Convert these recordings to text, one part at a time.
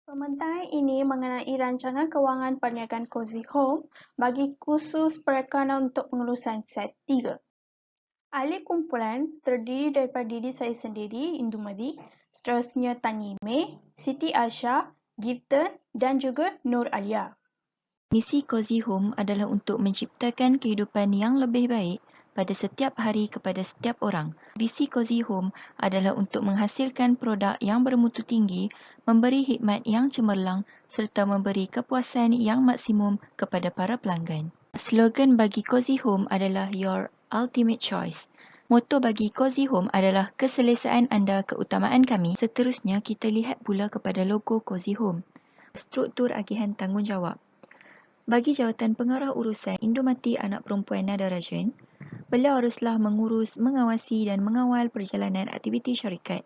Pembentang ini mengenai rancangan kewangan perniagaan Cozy Home bagi khusus perekanan untuk pengurusan Set 3. Ahli kumpulan terdiri daripada diri saya sendiri, Indumadi, seterusnya Tan Yimei, Siti Aisyah, Gifton dan juga Nur Alia. Misi Cozy Home adalah untuk menciptakan kehidupan yang lebih baik pada setiap hari kepada setiap orang. Visi Cozy Home adalah untuk menghasilkan produk yang bermutu tinggi, memberi khidmat yang cemerlang serta memberi kepuasan yang maksimum kepada para pelanggan. Slogan bagi Cozy Home adalah Your Ultimate Choice. Moto bagi Cozy Home adalah keselesaan anda, keutamaan kami. Seterusnya, kita lihat pula kepada logo Cozy Home. Struktur agihan tanggungjawab. Bagi jawatan pengarah urusan Indumati Anak Perempuan Nada Rajan, beliau haruslah mengurus, mengawasi dan mengawal perjalanan aktiviti syarikat,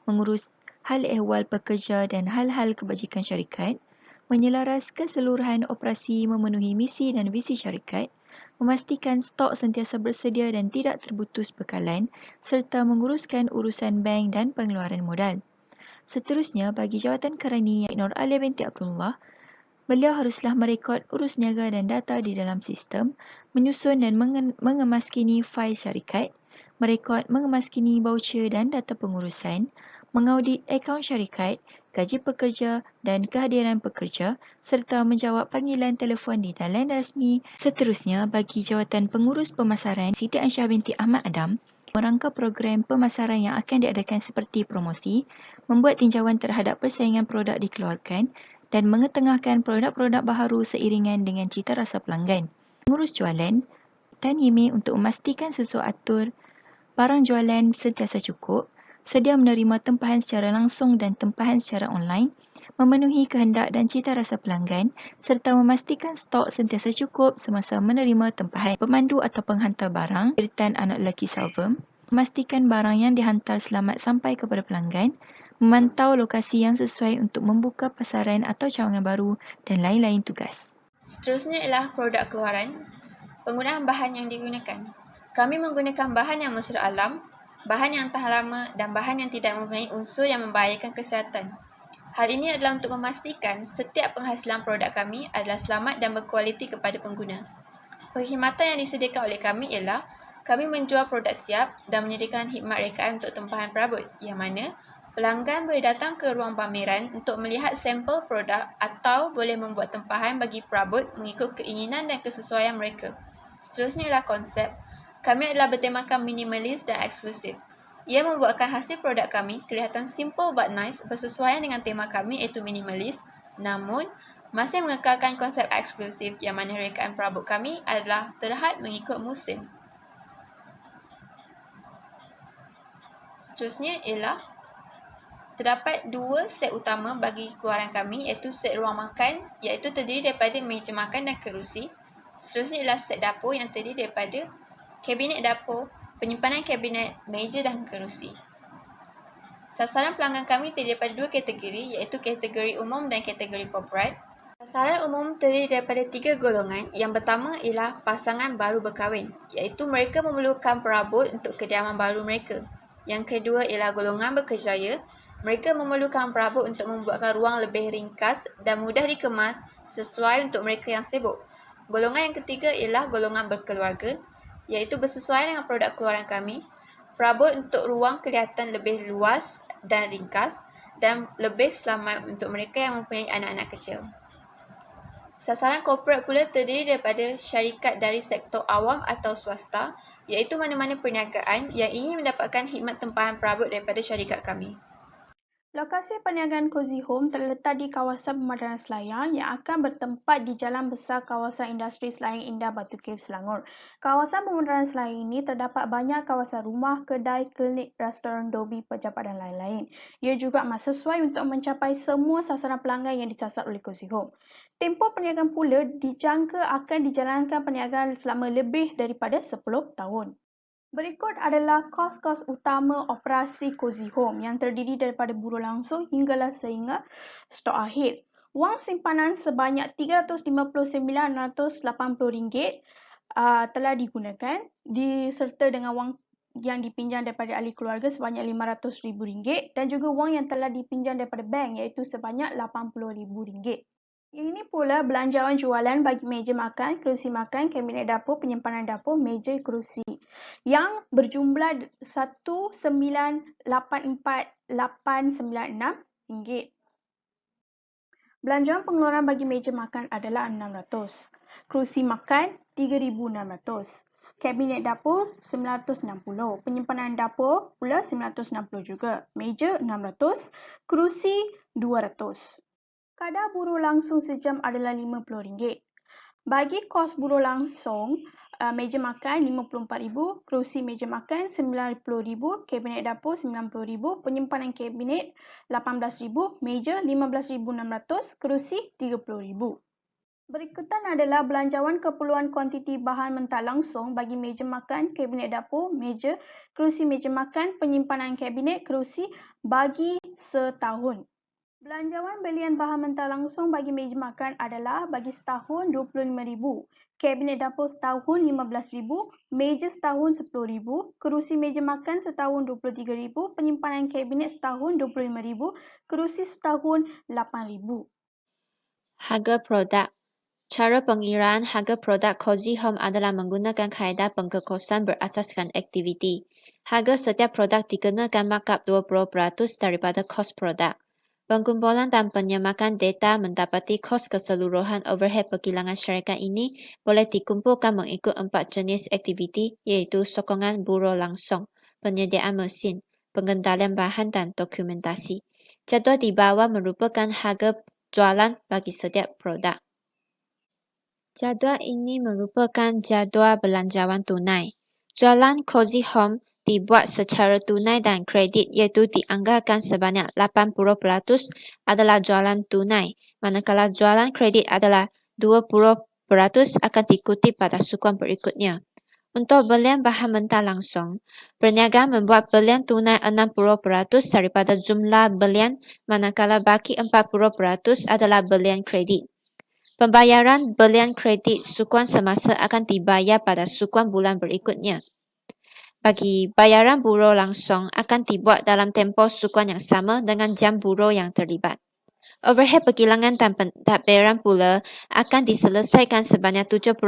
mengurus hal ehwal pekerja dan hal-hal kebajikan syarikat, menyelaras keseluruhan operasi memenuhi misi dan visi syarikat, memastikan stok sentiasa bersedia dan tidak terputus bekalan, serta menguruskan urusan bank dan pengeluaran modal. Seterusnya, bagi jawatan kerani Nur Alia binti Abdullah, beliau haruslah merekod urus niaga dan data di dalam sistem, menyusun dan mengemaskini fail syarikat, merekod mengemaskini voucher dan data pengurusan, mengaudit akaun syarikat, gaji pekerja dan kehadiran pekerja serta menjawab panggilan telefon di talian rasmi. Seterusnya, bagi jawatan pengurus pemasaran Siti Aisyah binti Ahmad Adam, merangka program pemasaran yang akan diadakan seperti promosi, membuat tinjauan terhadap persaingan produk dikeluarkan dan mengetengahkan produk-produk baharu seiringan dengan cita rasa pelanggan. Mengurus jualan, Tan Yimei untuk memastikan sesuai atur barang jualan sentiasa cukup, sedia menerima tempahan secara langsung dan tempahan secara online, memenuhi kehendak dan cita rasa pelanggan serta memastikan stok sentiasa cukup semasa menerima tempahan. Pemandu atau penghantar barang, Iritan Anak Lelaki Salvam, memastikan barang yang dihantar selamat sampai kepada pelanggan, memantau lokasi yang sesuai untuk membuka pasaran atau cawangan baru dan lain-lain tugas. Seterusnya ialah produk keluaran. Penggunaan bahan yang digunakan. Kami menggunakan bahan yang mesra alam, bahan yang tahan lama dan bahan yang tidak mempunyai unsur yang membahayakan kesihatan. Hal ini adalah untuk memastikan setiap penghasilan produk kami adalah selamat dan berkualiti kepada pengguna. Perkhidmatan yang disediakan oleh kami ialah kami menjual produk siap dan menyediakan khidmat rekaan untuk tempahan perabot yang mana pelanggan boleh datang ke ruang pameran untuk melihat sampel produk atau boleh membuat tempahan bagi perabot mengikut keinginan dan kesesuaian mereka. Seterusnya ialah konsep. Kami adalah bertemakan minimalis dan eksklusif. Ia membuatkan hasil produk kami kelihatan simple but nice bersesuaian dengan tema kami iaitu minimalis, namun masih mengekalkan konsep eksklusif yang mana rekaan perabot kami adalah terhad mengikut musim. Seterusnya ialah terdapat dua set utama bagi keluaran kami iaitu set ruang makan iaitu terdiri daripada meja makan dan kerusi. Seterusnya ialah set dapur yang terdiri daripada kabinet dapur, penyimpanan kabinet, meja dan kerusi. Sasaran pelanggan kami terdiri daripada dua kategori iaitu kategori umum dan kategori korporat. Sasaran umum terdiri daripada tiga golongan. Yang pertama ialah pasangan baru berkahwin iaitu mereka memerlukan perabot untuk kediaman baru mereka. Yang kedua ialah golongan berkerjaya. Mereka memerlukan perabot untuk membuatkan ruang lebih ringkas dan mudah dikemas sesuai untuk mereka yang sibuk. Golongan yang ketiga ialah golongan berkeluarga, iaitu bersesuaian dengan produk keluaran kami. Perabot untuk ruang kelihatan lebih luas dan ringkas dan lebih selamat untuk mereka yang mempunyai anak-anak kecil. Sasaran korporat pula terdiri daripada syarikat dari sektor awam atau swasta, iaitu mana-mana perniagaan yang ingin mendapatkan khidmat tempahan perabot daripada syarikat kami. Lokasi perniagaan Cozy Home terletak di kawasan Pemandangan Selayang yang akan bertempat di Jalan Besar Kawasan Industri Selayang Indah Batu Cave, Selangor. Kawasan Pemandangan Selayang ini terdapat banyak kawasan rumah, kedai, klinik, restoran, dobi, pejabat dan lain-lain. Ia juga amat sesuai untuk mencapai semua sasaran pelanggan yang disasar oleh Cozy Home. Tempoh perniagaan pula dijangka akan dijalankan perniagaan selama lebih daripada 10 tahun. Berikut adalah kos-kos utama operasi Cozy Home yang terdiri daripada buruh langsung hinggalah sehingga stok akhir. Wang simpanan sebanyak RM359.80 telah digunakan diserta dengan wang yang dipinjam daripada ahli keluarga sebanyak RM500,000 dan juga wang yang telah dipinjam daripada bank iaitu sebanyak RM80,000. Ini pula belanjawan jualan bagi meja makan, kerusi makan, kabinet dapur, penyimpanan dapur, meja kerusi yang berjumlah RM1,984,896. Belanjawan pengeluaran bagi meja makan adalah RM600, kerusi makan RM3,600, kabinet dapur RM960, penyimpanan dapur pula RM960 juga, meja RM600, kerusi RM200. Kadar buruh langsung sejam adalah RM50. Bagi kos buruh langsung, meja makan RM54,000, kerusi meja makan RM90,000, kabinet dapur RM90,000, penyimpanan kabinet RM18,000, meja RM15,600, kerusi RM30,000. Berikutan adalah belanjawan keperluan kuantiti bahan mentah langsung bagi meja makan, kabinet dapur, meja, kerusi meja makan, penyimpanan kabinet, kerusi bagi setahun. Belanjawan belian bahan mentah langsung bagi meja makan adalah bagi setahun RM25,000, kabinet dapur setahun RM15,000, meja setahun RM10,000, kerusi meja makan setahun RM23,000, penyimpanan kabinet setahun RM25,000, kerusi setahun RM8,000. Harga produk. Cara pengiraan harga produk Cozy Home adalah menggunakan kaedah pengkekosan berasaskan aktiviti. Harga setiap produk dikenakan markup 20% daripada kos produk. Pengkumpulan dan penyemakan data mendapati kos keseluruhan overhead perkilangan syarikat ini boleh dikumpulkan mengikut 4 jenis aktiviti iaitu sokongan buruh langsung, penyediaan mesin, pengendalian bahan dan dokumentasi. Jadual di bawah merupakan harga jualan bagi setiap produk. Jadual ini merupakan jadual belanjawan tunai. Jualan Cozy Home dibuat secara tunai dan kredit iaitu dianggarkan sebanyak 80% adalah jualan tunai, manakala jualan kredit adalah 20% akan dikutip pada sukuan berikutnya. Untuk belian bahan mentah langsung, perniagaan membuat belian tunai 60% daripada jumlah belian, manakala baki 40% adalah belian kredit. Pembayaran belian kredit sukuan semasa akan dibayar pada sukuan bulan berikutnya. Bagi bayaran buruh langsung akan dibuat dalam tempoh sukuan yang sama dengan jam buruh yang terlibat. Overhead perkilangan dan pentadbiran pula akan diselesaikan sebanyak 70%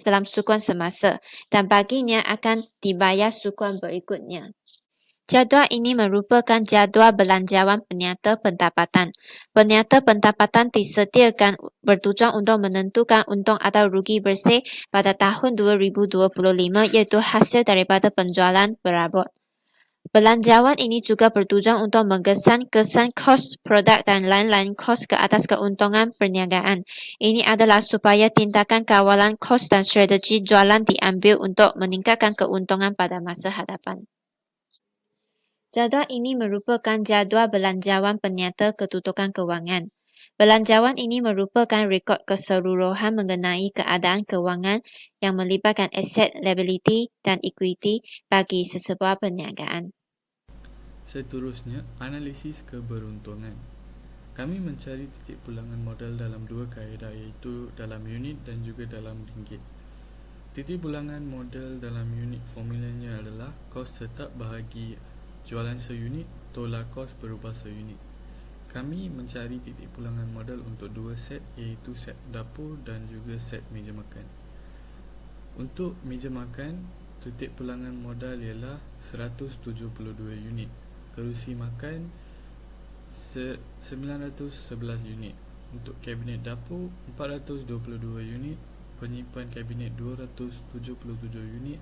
dalam sukuan semasa dan baginya akan dibayar sukuan berikutnya. Jadual ini merupakan jadual belanjawan penyata pendapatan. Penyata pendapatan disediakan bertujuan untuk menentukan untung atau rugi bersih pada tahun 2025 iaitu hasil daripada penjualan berabot. Belanjawan ini juga bertujuan untuk menggesan kesan kos produk dan lain-lain kos ke atas keuntungan perniagaan. Ini adalah supaya tindakan kawalan kos dan strategi jualan diambil untuk meningkatkan keuntungan pada masa hadapan. Jadual ini merupakan jadual belanjawan penyata kedudukan kewangan. Belanjawan ini merupakan rekod keseluruhan mengenai keadaan kewangan yang melibatkan aset, liability dan equity bagi sesebuah perniagaan. Seterusnya, analisis keberuntungan. Kami mencari titik pulangan modal dalam dua kaedah iaitu dalam unit dan juga dalam ringgit. Titik pulangan modal dalam unit formulanya adalah kos tetap bahagi jualan seunit tolak kos berubah seunit. Kami mencari titik pulangan modal untuk dua set iaitu set dapur dan juga set meja makan. Untuk meja makan, titik pulangan modal ialah 172 unit. Kerusi makan 911 unit. Untuk kabinet dapur 422 unit, penyimpan kabinet 277 unit,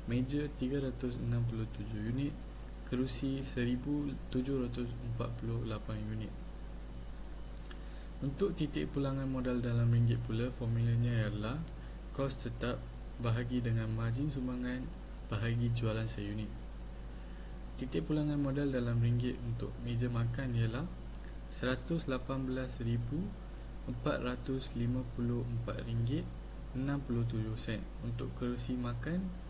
meja 367 unit, kerusi 1,748 unit. Untuk titik pulangan modal dalam ringgit pula, formulanya ialah kos tetap bahagi dengan margin sumbangan bahagi jualan seunit. Titik pulangan modal dalam ringgit untuk meja makan ialah RM118,454.67. Untuk kerusi makan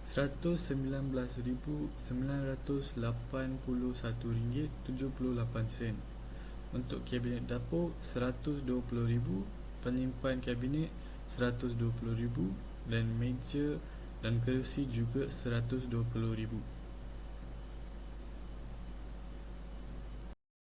RM119,981.78. Untuk kabinet dapur RM120,000, penyimpan kabinet RM120,000 dan meja dan kerusi juga 120,000.